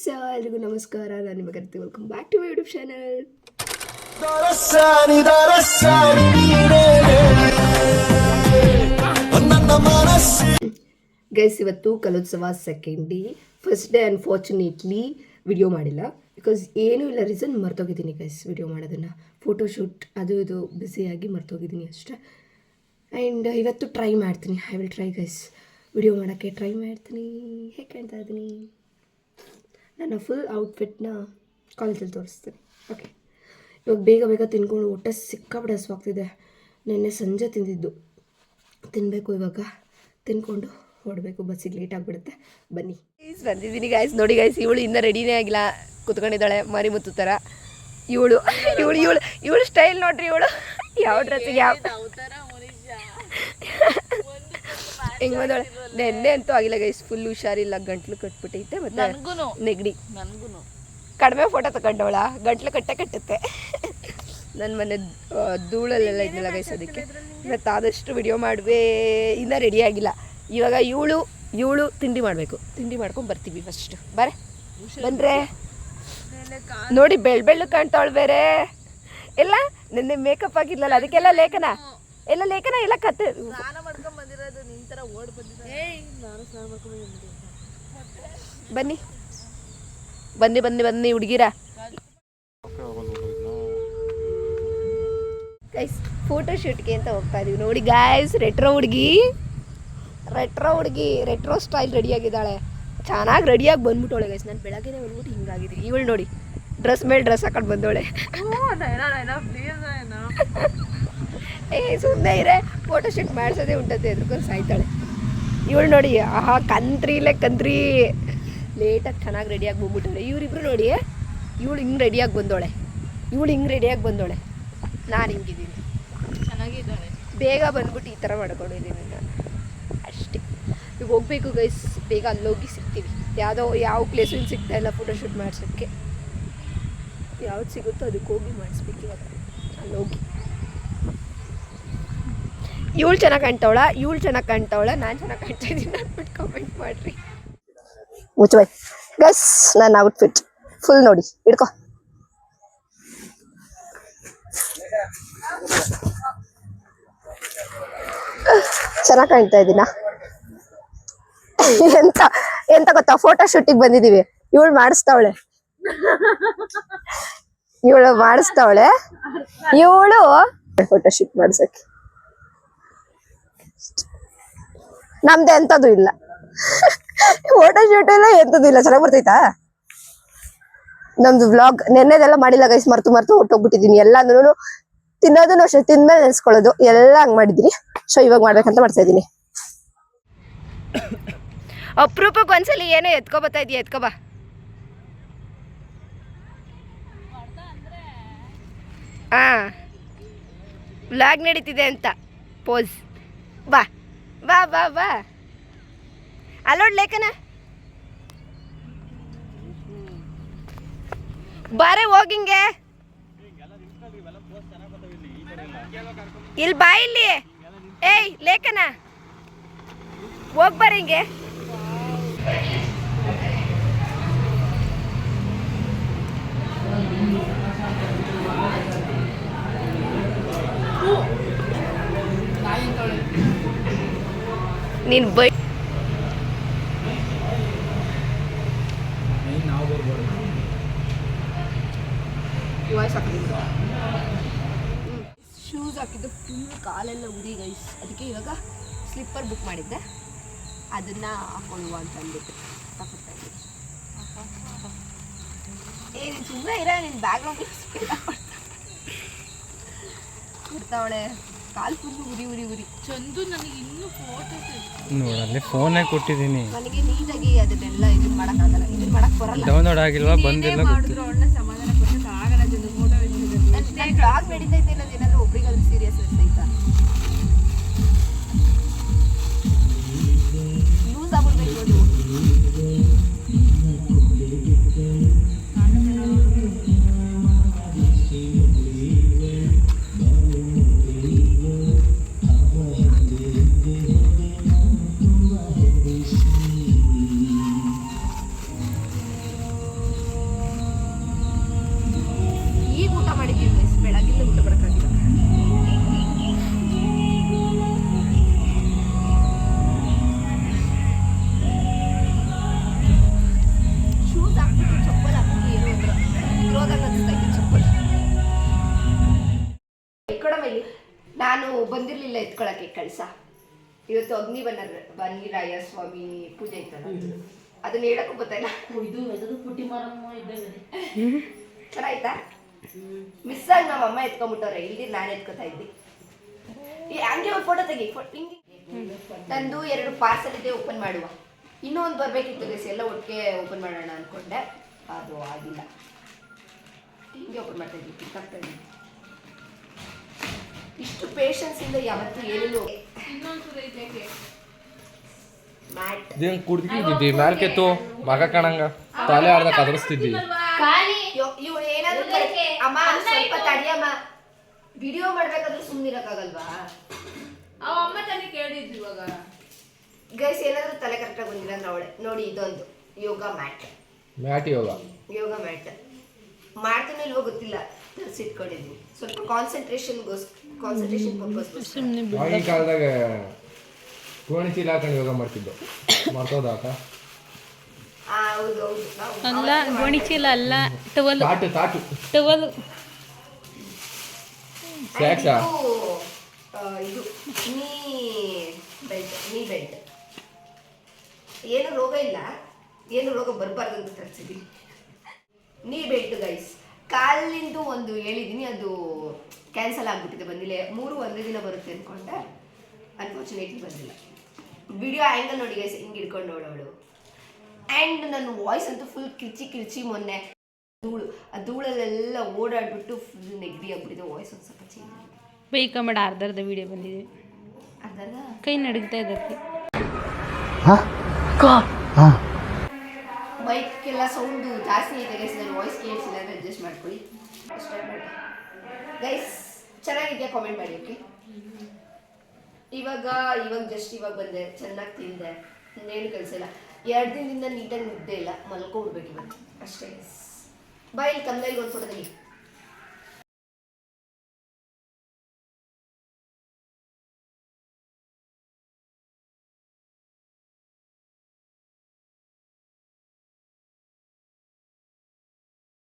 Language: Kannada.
ಗೈಸ್, ಎಲ್ರಿಗೂ ನಮಸ್ಕಾರ. ನಾನು ನಿಮ್ಮ ಕರಿತಿ. Welcome back to my YouTube channel. Guys, ಇವತ್ತು Kalotsava second day. First day unfortunately video ಮಾಡಿಲ್ಲ, ಬಿಕಾಸ್ ಏನೂ ಇಲ್ಲ, ರೀಸನ್ ಮರ್ತೋಗಿದ್ದೀನಿ ಗೈಸ್. ವಿಡಿಯೋ ಮಾಡೋದನ್ನು, ಫೋಟೋಶೂಟ್ ಅದು ಇದು ಬ್ಯುಸಿಯಾಗಿ ಮರ್ತೋಗಿದ್ದೀನಿ ಅಷ್ಟೇ. ಆ್ಯಂಡ್ ಇವತ್ತು ಟ್ರೈ ಮಾಡ್ತೀನಿ. I will try guys, video ಮಾಡೋಕ್ಕೆ ಟ್ರೈ ಮಾಡ್ತೀನಿ. ಹೇಗೆ ಕಾಣ್ತಾ ಇದ್ದೀನಿ, ನನ್ನ ಫುಲ್ ಔಟ್ಫಿಟ್ನ ಕಾಲೇಜಲ್ಲಿ ತೋರಿಸ್ತೀನಿ. ಓಕೆ, ಇವಾಗ ಬೇಗ ಬೇಗ ತಿನ್ಕೊಂಡು ಹೊಟ್ಟೆ ಸಿಕ್ಕಾಪಟ್ಟೆ ಹಸಿವಾಗ್ತಿದೆ. ನಿನ್ನೆ ಸಂಜೆ ತಿಂದಿದ್ದು, ತಿನ್ನಬೇಕು. ಇವಾಗ ತಿನ್ಕೊಂಡು ಹೊರಡಬೇಕು, ಬಸ್ಸಿಗೆ ಲೇಟ್ ಆಗಿಬಿಡುತ್ತೆ. ಬನ್ನಿ ಬಂದಿದ್ದೀನಿ ಗಾಯ್ಸ್. ನೋಡಿ ಗಾಯ್ಸ್, ಇವಳು ಇನ್ನೂ ರೆಡಿನೇ ಆಗಿಲ್ಲ, ಕುತ್ಕೊಂಡಿದ್ದಾಳೆ ಮರಿ ಮುತ್ತು ಥರ. ಇವಳು ಇವಳು ಇವಳು ಇವಳು ಸ್ಟೈಲ್ ನೋಡ್ರಿ. ಇವಳು ಯಾವ ಡ್ರೆಸ್ಸಿಗೆ ಯಾವ ಹೆಂಗೆ ಬಂದವಳೆ. ನೆನ್ನೆ ಅಂತೂ ಆಗಿಲ್ಲ ಗೈಸ್, ಫುಲ್ ಹುಷಾರಿಲ್ಲ, ಗಂಟ್ಲು ಕಟ್ಬಿಟ್ಟೈತೆ. ಮತ್ತೆ ನೆಗಡಿ. ಕಡಿಮೆ ಫೋಟೋ ತಗೊಂಡವಳ, ಗಂಟ್ಲು ಕಟ್ಟುತ್ತೆ. ನನ್ನ ಮನೆ ಧೂಳಲ್ಲೆಲ್ಲ ಇದ್ದಿಲ್ಲ ಗೈಸ್, ಅದಕ್ಕೆ ಇವತ್ತು ಆದಷ್ಟು ವಿಡಿಯೋ ಮಾಡುವೆ. ಇನ್ನೂ ರೆಡಿ ಆಗಿಲ್ಲ. ಇವಾಗ ಇವಳು ತಿಂಡಿ ಮಾಡಬೇಕು. ತಿಂಡಿ ಮಾಡ್ಕೊಂಡು ಬರ್ತೀವಿ ಫಸ್ಟ್. ಬಂದ್ರೆ ನೋಡಿ, ಬೆಳ್ಳು ಕಾಣ್ತಾವಳು ಬೇರೆ. ಎಲ್ಲ ನೆನ್ನೆ ಮೇಕಪ್ ಆಗಿರ್ಲಲ್ಲ, ಅದಕ್ಕೆಲ್ಲ ಲೇಖನ ಎಲ್ಲ ಕತ್ತೆ. ಬನ್ನಿ ಬನ್ನಿ ಬನ್ನಿ ಬನ್ನಿ ಹುಡುಗಿರ. ಗೈಸ್, ಫೋಟೋ ಶೂಟ್ಗೆ ಅಂತ ಹೋಗ್ತಾ ಇದೀವಿ. ನೋಡಿ ಗಾಯ್ಸ್, ರೆಟ್ರೋ ಹುಡುಗಿ ರೆಟ್ರೋ ಸ್ಟೈಲ್ ರೆಡಿಯಾಗಿದ್ದಾಳೆ. ಚೆನ್ನಾಗಿ ರೆಡಿಯಾಗಿ ಬಂದ್ಬಿಟ್ಟವಳೆ ಗೈಸ್. ನಾನು ಬೆಳಗ್ಗೆನೇ ಬಂದ್ಬಿಟ್ಟು ಹಿಂಗಾಗಿದ್ದೀನಿ. ಇವಳು ನೋಡಿ, ಡ್ರೆಸ್ ಮೇಲೆ ಡ್ರೆಸ್ ಹಾಕೊಂಡು ಬಂದವಳೆ. ಸುಮ್ಮನೆ ಇರೇ, ಫೋಟೋ ಶೂಟ್ ಮಾಡಿಸೋದೇ ಉಂಟತ್ತೆ, ಎದ್ರುಕೊಂಡು ಸಾಯ್ತಾಳೆ. ಇವಳು ನೋಡಿ, ಆಹಾ ಕಂತ್ರಿ ಲೇಟಾಗಿ ಚೆನ್ನಾಗಿ ರೆಡಿಯಾಗಿ ಬಂದ್ಬಿಟ್ಟವಳೆ. ಇವರಿಬ್ರು ನೋಡಿ, ಇವಳು ಹಿಂಗೆ ರೆಡಿಯಾಗಿ ಬಂದವಳೆ, ನಾನು ಹಿಂಗಿದ್ದೀನಿ, ಚೆನ್ನಾಗಿದ್ದಾಳೆ. ಬೇಗ ಬಂದ್ಬಿಟ್ಟು ಈ ಥರ ಮಾಡ್ಕೊಂಡಿದ್ದೀನಿ ನಾನು ಅಷ್ಟೇ. ಈಗ ಹೋಗ್ಬೇಕು ಗೈಸ್, ಬೇಗ ಅಲ್ಲೋಗಿ ಸಿಗ್ತೀವಿ. ಯಾವ ಪ್ಲೇಸು ಇಲ್ಲಿ ಸಿಗ್ತಾ ಇಲ್ಲ ಫೋಟೋಶೂಟ್ ಮಾಡ್ಸೋಕ್ಕೆ. ಯಾವ್ದು ಸಿಗುತ್ತೋ ಅದಕ್ಕೆ ಹೋಗಿ ಮಾಡಿಸ್ಬೇಕು ಇವಾಗ ಅಲ್ಲೋಗಿ. ಇವಳು ಚೆನ್ನಾಗಿ ಕಾಣ್ತಾವಳ, ನಾನು ಚೆನ್ನಾಗಿ ಕಾಣ್ತಾ ಇದ್ದೀನಿ ಅಂದ್ಬಿಟ್ಟು ಕಾಮೆಂಟ್ ಮಾಡಿರಿ. ಮುಚ್ಚಬಾಯ್ ಗೈಸ್, ನನ್ನ ಔಟ್ಫಿಟ್ ಫುಲ್ ನೋಡಿ, ಹಿಡ್ಕೊ. ಚೆನ್ನಾಗಿ ಕಾಣ್ತಾ ಇದ್ದೀನಾ? ಎಂತ ಗೊತ್ತಾ, ಫೋಟೋ ಶೂಟಿಗೆ ಬಂದಿದ್ದೀವಿ. ಇವಳು ಮಾಡಿಸ್ತಾವಳೆ ಫೋಟೋ ಶೂಟ್ ಮಾಡ್ಸಕ್ಕೆ. ನಮ್ದು ಎಂತದು ಇಲ್ಲ, ಫೋಟೋ ಶೂಟ್ ಇಲ್ಲ, ಎಂತದ್ದು ಇಲ್ಲ. ಚೆನ್ನಾಗಿ ಬರ್ತೈತಾ ನಮ್ದು ವ್ಲಾಗ್? ನೆನ್ನೆದೆಲ್ಲ ಮಾಡಿಲ್ಲ ಗೈಸ್, ಮರ್ತು ಹೊಟ್ಟೋಗ್ಬಿಟ್ಟಿದೀನಿ. ಎಲ್ಲಾನು ತಿನ್ನೋದನ್ನು ಅಷ್ಟೇ, ತಿಂದ್ಮೇಲೆ ನೆನೆಸ್ಕೊಳ್ಳೋದು ಎಲ್ಲ ಹಂಗ್ ಮಾಡಿದೀನಿ. ಸೊ ಇವಾಗ ಮಾಡ್ಬೇಕಂತ ಮಾಡ್ತಾ ಇದೀನಿ. ಅಪರೂಪಕ್ಕೆ ಒಂದ್ಸಲಿ ಏನೋ ಎತ್ಕೊಬತ್ತಾ ಇದೀಯ, ಎತ್ಕೊಬಾ. ಹಾ, ವ್ಲಾಗ್ ನಡೀತಿದೆ ಅಂತ ಪೋಸ್. ಬಾ ಬಾ ಬಾ ಬಾ, ಅಲ್ಲೋಡ್ ಲೇಖನ, ಬಾರೆ ಹೋಗಿಂಗೆ. ಇಲ್ಲಿ ಬಾ, ಇಲ್ಲಿ. ಏಯ್ ಲೇಖನ, ಹೋಗ್ಬಾರ ಹಿಂಗೆ. ನೀನು ಬೈ ಶೂಸ್ ಹಾಕಿದ್ದು ಫುಲ್ ಕಾಲೆಲ್ಲ ಉರಿ ಗೈಸ್. ಅದಕ್ಕೆ ಇವಾಗ ಸ್ಲಿಪ್ಪರ್ ಬುಕ್ ಮಾಡಿದ್ದೆ, ಅದನ್ನ ಹಾಕೊಳ್ಳುವ ಅಂತ ಅಂದ್ಬಿಟ್ಟು ತಗೊಳ್ತಾ ಇದ್ದೀನಿ. ನೀನು ಸುಮ್ಮನೆ ಇರ, ನಿನ್ನ ಬ್ಯಾಗ್ರೌಂಡ್ ಇರ್ತಾವಳೆ. ಕಾಲು ಫುಲ್ಲು ಉರಿ. ಚಂದು, ನನಗೆ ಇನ್ನೂ ಫೋಟೋಸ್ ಫೋನೇ ಕೊಟ್ಟಿದ್ದೀನಿ. ನನಗೆ ನೀಟಾಗಿ ಅದನ್ನೆಲ್ಲ ಇದನ್ನ ಮಾಡೋಕ್ಕಾಗಲ್ಲ, ಇದನ್ನ ಮಾಡಕ್ಕೆ ಬರಲ್ಲ. ಡೌನ್ಲೋಡ್ ಆಗಿಲ್ವಾ, ಬಂದಿಲ್ಲ. ಮಾಡಿದ್ರು ಅವಳನ್ನ ಸಮಾಧಾನ ಕೊಟ್ಟಕ್ಕೆ ಆಗಲ್ಲ. ಜೊತೆ ಫೋಟೋ ನನ್ನ ಬ್ಲಾಗ್ ನಡೀತೈತೆ ಅನ್ನೋದು ಏನಾದರೂ ಒಬ್ರಿಗೆ ಅದು ಸೀರಿಯಸ್ ಅನಿಸ್ತೈತಾ? ಯೂಸ್ ಆಗ್ಬಿಡ್ಬೇಕು ನೋಡಿ. ಬಂದಿರಲಿಲ್ಲ ಎತ್ಕೊಳಕ್ಕೆ ಕಳ್ಸ. ಇವತ್ತು ಅಗ್ನಿ ಬನ್ನಿರಾಯ ಸ್ವಾಮಿ ಪೂಜೆ ಇತ್ತಲ್ಲ, ಅದನ್ನ ಹೇಳಕ್ಕೂ ಗೊತ್ತಾಯಿಲ್ಲ. ಚೆನ್ನಾಯ್ತಾ? ಮಿಸ್ ಆಗಿ ನಮ್ಮ ಅಮ್ಮ ಎತ್ಕೊಂಡ್ಬಿಟ್ಟವ್ರೆ, ಇಲ್ಲಿ ನಾನು ಎತ್ಕೊತಾ ಇದ್ದೆ. ಹಂಗೆ ಒಂದು ಫೋಟೋ ತೆಗಿ. ನಂದು 2 ಪಾರ್ಸಲ್ ಇದೆ, ಓಪನ್ ಮಾಡುವ. ಇನ್ನೂ ಒಂದು ಬರಬೇಕಿತ್ತು ಗೈಸ್, ಎಲ್ಲ ಒಟ್ಟಿಗೆ ಓಪನ್ ಮಾಡೋಣ ಅಂದ್ಕೊಂಡೆ, ಅದು ಆಗಿಲ್ಲ. ಹಿಂಗೆ ಓಪನ್ ಮಾಡ್ತಾ ಇದ್ವಿ, ಪಿಕ್ಕಾಗ್ತಾ ಇದ್ವಿ. ಇಷ್ಟು ಪೇಷನ್ಸ್ ಇಂದ ಯಾವತ್ತೂ ಏನೇನು ಮ್ಯಾಟ್ ಇದೇನು ಕುಡ್ದಿದ್ದಿ ಮ್ಯಾಲ್ಕೆತ್ತು ಮಗ ಕಾಣಂಗ ತಲೆ ಆಡ್ದ ಕದರಿಸ್ತಿದ್ದಿ. ಇವ್ರು ಏನಾದ್ರು ಅಮ್ಮ ಸ್ವಲ್ಪ ತಡಿಯಮ್ಮ, ವಿಡಿಯೋ ಮಾಡ್ಬೇಕಾದ್ರೆ ಸುಮ್ಮನಿರಕ್ಕಾಗಲ್ವಾ? ಅಮ್ಮ ತಾನೇ ಕೇಳಿದ್ರು ಇವಾಗ. ಗೈಸ್ ಏನಾದ್ರು ತಲೆ ಕರೆಕ್ಟಾಗಿ ಬಂದಿಲ್ಲ ಅಂದ್ರೆ ಅವಳೆ ನೋಡಿ, ಇದೊಂದು ಯೋಗ ಮ್ಯಾಟ್ ಯೋಗ ಮ್ಯಾಟ್ ಮಾಡ್ತಾನೆ ಇಲ್ವೋ ಗೊತ್ತಿಲ್ಲ, ತರಿಸಿಟ್ಕೊಂಡಿದ್ದೀನಿ. ಸ್ವಲ್ಪ ಕಾನ್ಸಂಟ್ರೇಷನ್ ಆಗಿನ ಕಾಲದಾಗ ಗೋಣಿ ಚೀಲ ಹಾಕೊಂಡು ಯೋಗ ಮಾಡ್ತಿದ್ದು, ಮರ್ತೋದಾಕ? ಹೌದು ಅಲ್ಲ, ಗೋಣಿ ಚೀಲ ಅಲ್ಲ, ಟವಲ್. ತಾಟು ಟವಲ್ ಸ್ಯಾಕ್ಸಾ? ಇದು ನೀ ಬೆಲ್ಟ್. ಏನು ರೋಗ ಇಲ್ಲ, ಏನು ರೋಗ ಬರಬಾರ್ದು ಅಂತ ತರಿಸಿದ್ದೀನಿ. ನೀ ಬೆಲ್ಟ್ ಗೈಸ್, ಕಾಲಿಂದು ಒಂದು ಹೇಳಿದ್ದೀನಿ, ಅದು ಕ್ಯಾನ್ಸಲ್ ಆಗಿಬಿಟ್ಟಿದೆ, ಬಂದಿಲ್ಲ. 3 ಒಂದೇ ದಿನ ಬರುತ್ತೆ ಅಂದ್ಕೊಂಡೆ, ಅನ್ಫಾರ್ಚುನೇಟ್ಲಿ ಬಂದಿಲ್ಲ. ವಿಡಿಯೋ ಆ್ಯಂಗಲ್ ನೋಡಿ ಗೈಸ್, ಹಿಂಗೆ ಹಿಡ್ಕೊಂಡು ನೋಡೋಳು. ಆ್ಯಂಡ್ ನನ್ನ ವಾಯ್ಸ್ ಅಂತೂ ಫುಲ್ ಕಿರ್ಚಿ ಮೊನ್ನೆ ಆ ಧೂಳಲ್ಲೆಲ್ಲ ಓಡಾಡ್ಬಿಟ್ಟು ಫುಲ್ ನೆಗಡಿ ಆಗ್ಬಿಟ್ಟಿದೆ. ವಾಯ್ಸ್ ಒಂದು ಸ್ವಲ್ಪ ಚೇಂಜ್ ಆಗಿದೆ. ಬೈಕ ಮಾಡ ಅರ್ಧರ್ಧ ವಿಡಿಯೋ ಬಂದಿದೆ, ಅರ್ಧರ್ಧ ಕೈ ನಡುಗ್ತಾ ಇದಕ್ಕೆ. ಬೈಕೆಲ್ಲ ಸೌಂಡು ಜಾಸ್ತಿ ಐತೆ ಗೈಸ್, ನನ್ನ ವಾಯ್ಸ್ ಕೇಳಿಸಿಲ್ಲ ಅಂದರೆ ಅಡ್ಜಸ್ಟ್ ಮಾಡ್ಕೊಳ್ಳಿ ಅಷ್ಟೇ. ಗೈಸ್ ಚೆನ್ನಾಗಿದೆಯಾ ಕಾಮೆಂಟ್ ಮಾಡಿ, ಓಕೆ? ಇವಾಗ ಜಸ್ಟ್ ಇವಾಗ ಬಂದೆ, ಚೆನ್ನಾಗಿ ತಿಂದೆ, ಇನ್ನೇನು ಕೆಲಸ ಇಲ್ಲ. 2 ದಿನದಿಂದ ನೀಟಾಗಿ ನಿದ್ದೆ ಇಲ್ಲ, ಮಲ್ಕೊಬಿಡ್ಬೇಕು ಇವತ್ತು ಅಷ್ಟೇ ಗೈಸ್. ಬಾಯ್, ಕಮ್ಮಿ ಒಂದು ಫೋಟೋ ತೆಗಿ.